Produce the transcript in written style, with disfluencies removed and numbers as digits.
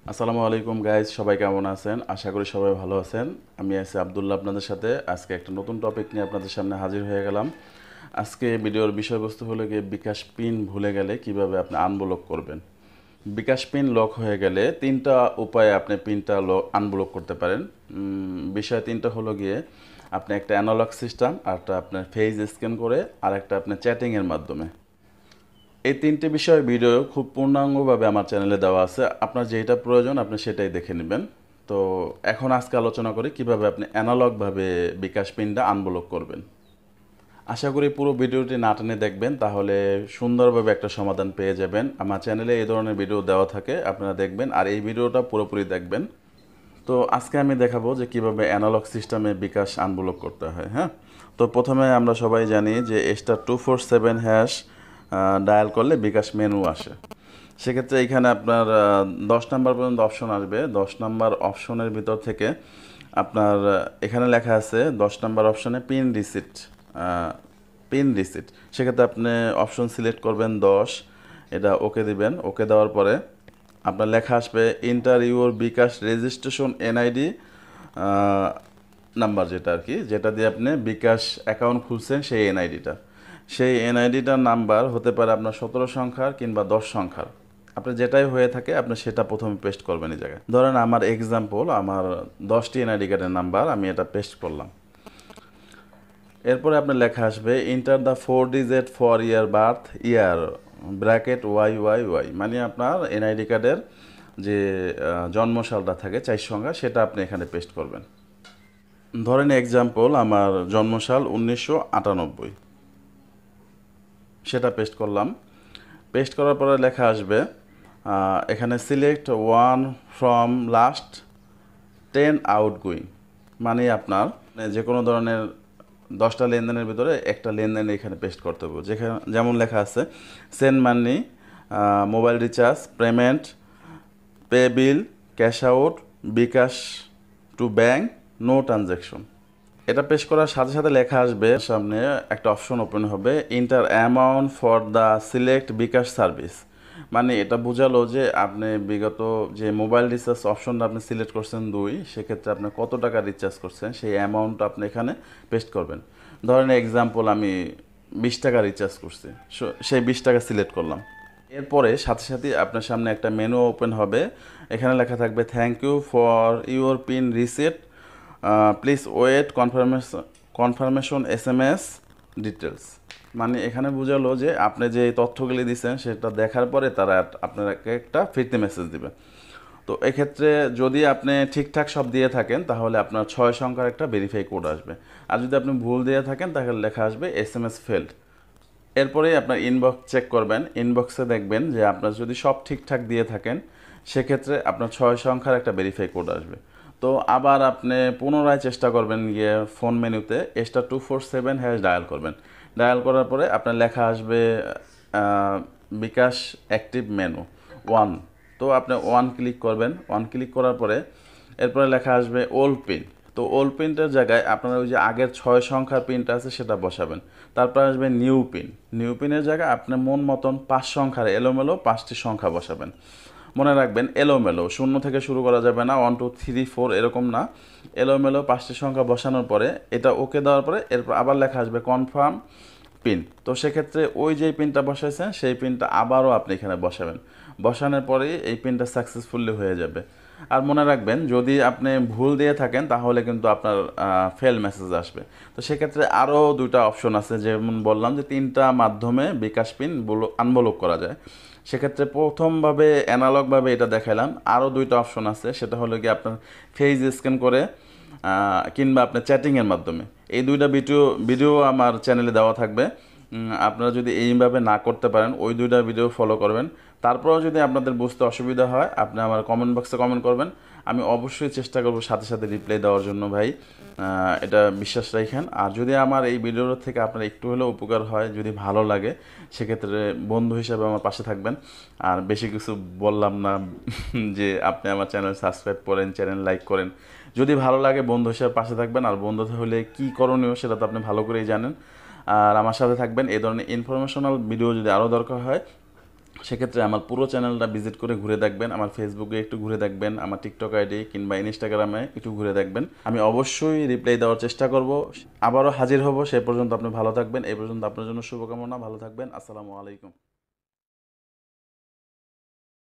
আসসালামু আলাইকুম গাইজ, সবাই কেমন আছেন? আশা করি সবাই ভালো আছেন। আমি আছি আব্দুল্লাহ আপনাদের সাথে। আজকে একটা নতুন টপিক নিয়ে আপনাদের সামনে হাজির হয়ে গেলাম। আজকে ভিডিওর বিষয়বস্তু হলো গিয়ে বিকাশ পিন ভুলে গেলে কিভাবে আপনি আনব্লক করবেন। বিকাশ পিন লক হয়ে গেলে তিনটা উপায়ে আপনি পিনটা আনব্লক করতে পারেন। বিষয় তিনটা হলো গিয়ে আপনি একটা অ্যানালগ সিস্টেম, আর একটা আপনার ফেস স্ক্যান করে, আর একটা আপনার চ্যাটিংয়ের মাধ্যমে। এই তিনটে বিষয়ের ভিডিও খুব পূর্ণাঙ্গভাবে আমার চ্যানেলে দেওয়া আছে। আপনার যেটা প্রয়োজন আপনি সেটাই দেখে নেবেন। তো এখন আজকে আলোচনা করি কিভাবে আপনি অ্যানালগভাবে বিকাশ পিনটা আনব্লক করবেন। আশা করি পুরো ভিডিওটি না টেনে দেখবেন, তাহলে সুন্দরভাবে একটা সমাধান পেয়ে যাবেন। আমার চ্যানেলে এই ধরনের ভিডিও দেওয়া থাকে, আপনারা দেখবেন আর এই ভিডিওটা পুরোপুরি দেখবেন। তো আজকে আমি দেখাবো যে কিভাবে অ্যানালগ সিস্টেমে বিকাশ আনব্লক করতে হয়। হ্যাঁ, তো প্রথমে আমরা সবাই জানি যে *247# ডায়াল করলে বিকাশ মেনু আসে। সেক্ষেত্রে এখানে আপনার 10 নাম্বার পর্যন্ত অপশন আসবে। 10 নাম্বার অপশনের ভিতর থেকে আপনার এখানে লেখা আছে 10 নাম্বার অপশনে পিন রিসিট। সেক্ষেত্রে আপনি অপশন সিলেক্ট করবেন 10, এটা ওকে দিবেন। ওকে দেওয়ার পরে আপনার লেখা আসবে enter your bKash registration NID number, যেটা আর কি, যেটা দিয়ে আপনি বিকাশ অ্যাকাউন্ট খুলছেন সেই এনআইডিটার নাম্বার হতে পারে আপনার 17 সংখ্যার কিংবা 10 সংখ্যার। আপনার যেটাই হয়ে থাকে আপনি সেটা প্রথমে পেস্ট করবেন এই জায়গায়। ধরেন আমার এক্সাম্পল, আমার 10টি এনআইডি কার্ডের নাম্বার, আমি এটা পেস্ট করলাম। এরপরে আপনার লেখা আসবে enter the 4 digit for year birth year bracket YYY, মানে আপনার এনআইডি কার্ডের যে জন্মসালটা থাকে 4 সংখ্যা, সেটা আপনি এখানে পেস্ট করবেন। ধরেন এক্সাম্পল আমার জন্মসাল 1998, সেটা পেস্ট করলাম। পেস্ট করার পরে লেখা আসবে এখানে select one from last 10 outgoing, মানে আপনার যে কোনো ধরনের 10টা লেনদেনের ভিতরে একটা লেনদেন এখানে পেস্ট করতে হবে। যেখানে যেমন লেখা আছে send money, mobile recharge, payment, pay bill, cash out, bKash to bank, no transaction. এটা পেশ করার সাথে সাথে লেখা আসবে সামনে একটা অপশন ওপেন হবে enter amount for the select bKash service, মানে এটা বোঝালো যে আপনি বিগত যে মোবাইল রিচার্জ অপশনটা আপনি সিলেক্ট করছেন 2, সেক্ষেত্রে আপনি কত টাকা রিচার্জ করছেন সেই অ্যামাউন্টটা আপনি এখানে পেস্ট করবেন। ধরেন এক্সাম্পল আমি 20 টাকা রিচার্জ করছি, সেই 20 টাকা সিলেক্ট করলাম। এরপরে সাথে সাথে আপনার সামনে একটা মেনু ওপেন হবে। এখানে লেখা থাকবে thank you for your pin receipt, please wait confirmation SMS details, মানে এখানে বোঝালো যে আপনি যে তথ্যগুলি দিচ্ছেন সেটা দেখার পরে তারা আপনাকে একটা ফিরতি মেসেজ দিবে। তো এক্ষেত্রে যদি আপনি ঠিকঠাক সব দিয়ে থাকেন তাহলে আপনার 6 সংখ্যার একটা ভেরিফাই কোড আসবে, আর যদি আপনি ভুল দিয়ে থাকেন তাহলে লেখা আসবে SMS ফেল্ড। এরপরে আপনার ইনবক্স চেক করবেন, ইনবক্সে দেখবেন যে আপনার যদি সব ঠিকঠাক দিয়ে থাকেন সেক্ষেত্রে আপনার 6 সংখ্যার একটা ভেরিফাই কোড আসবে। তো আবার আপনি পুনরায় চেষ্টা করবেন, গিয়ে ফোন মেনুতে *247# ডায়াল করবেন। ডায়াল করার পরে আপনার লেখা আসবে বিকাশ অ্যাক্টিভ মেনু 1। তো আপনি 1 ক্লিক করবেন। 1 ক্লিক করার পরে এরপরে লেখা আসবে ওল্ড পিন। তো ওল্ড পিনটার জায়গায় আপনারা ওই যে আগের 6 সংখ্যার পিনটা আছে সেটা বসাবেন। তারপর আসবে নিউ পিন। নিউ পিনের জায়গায় আপনি মন মতন 5 সংখ্যার এলোমেলো 5টি সংখ্যা বসাবেন। মনে রাখবেন এলোমেলো, 0 থেকে শুরু করা যাবে না, 1 2 3 4 এরকম না, এলোমেলো 5টি সংখ্যা বসানোর পরে এটা ওকে দেওয়ার পরে এরপর আবার লেখা আসবে কনফার্ম পিন। তো সেক্ষেত্রে ওই যেই পিনটা বসাইছেন সেই পিনটা আবারও আপনি এখানে বসাবেন। বসানোর পরেই এই পিনটা সাকসেসফুলি হয়ে যাবে। আর মনে রাখবেন যদি আপনি ভুল দিয়ে থাকেন তাহলে কিন্তু আপনার ফেল মেসেজ আসবে। তো সেক্ষেত্রে আরও 2টা অপশন আছে, যেমন বললাম যে 3টা মাধ্যমে বিকাশ পিন আনব্লক করা যায়। সেক্ষেত্রে প্রথমভাবে অ্যানালগভাবে এটা দেখালাম। আরও 2টা অপশন আছে, সেটা হলো কি আপনার ফেস স্ক্যান করে কিংবা আপনার চ্যাটিংয়ের মাধ্যমে। এই 2টা ভিডিও আমার চ্যানেলে দেওয়া থাকবে। আপনারা যদি এইভাবে না করতে পারেন ওই 2টা ভিডিও ফলো করবেন। তারপরেও যদি আপনাদের বুঝতে অসুবিধা হয় আপনি আমার কমেন্ট বক্সে কমেন্ট করবেন, আমি অবশ্যই চেষ্টা করব সাথে সাথে রিপ্লাই দেওয়ার জন্য ভাই। এটা বিশ্বাস রাখেন। আর যদি আমার এই ভিডিওর থেকে আপনার একটু হলেও উপকার হয়, যদি ভালো লাগে, সেক্ষেত্রে বন্ধু হিসাবে আমার পাশে থাকবেন। আর বেশি কিছু বললাম না যে আপনি আমার চ্যানেল সাবস্ক্রাইব করেন, চ্যানেল লাইক করেন। যদি ভালো লাগে বন্ধু হিসাবে পাশে থাকবেন, আর বন্ধু হলে কী করণীয় সেটা তো আপনি ভালো করেই জানেন। আর আমার সাথে থাকবেন। এই ধরনের ইনফরমেশনাল ভিডিও যদি আরও দরকার হয় সেক্ষেত্রে আমার পুরো চ্যানেলটা ভিজিট করে ঘুরে দেখবেন, আমার ফেসবুকে একটু ঘুরে দেখবেন, আমার টিকটক আইডি কিংবা ইনস্টাগ্রামে একটু ঘুরে দেখবেন। আমি অবশ্যই রিপ্লাই দেওয়ার চেষ্টা করব। আবারও হাজির হব, সে পর্যন্ত আপনি ভালো থাকবেন। এই পর্যন্ত আপনার জন্য শুভকামনা, ভালো থাকবেন। আসসালামু আলাইকুম।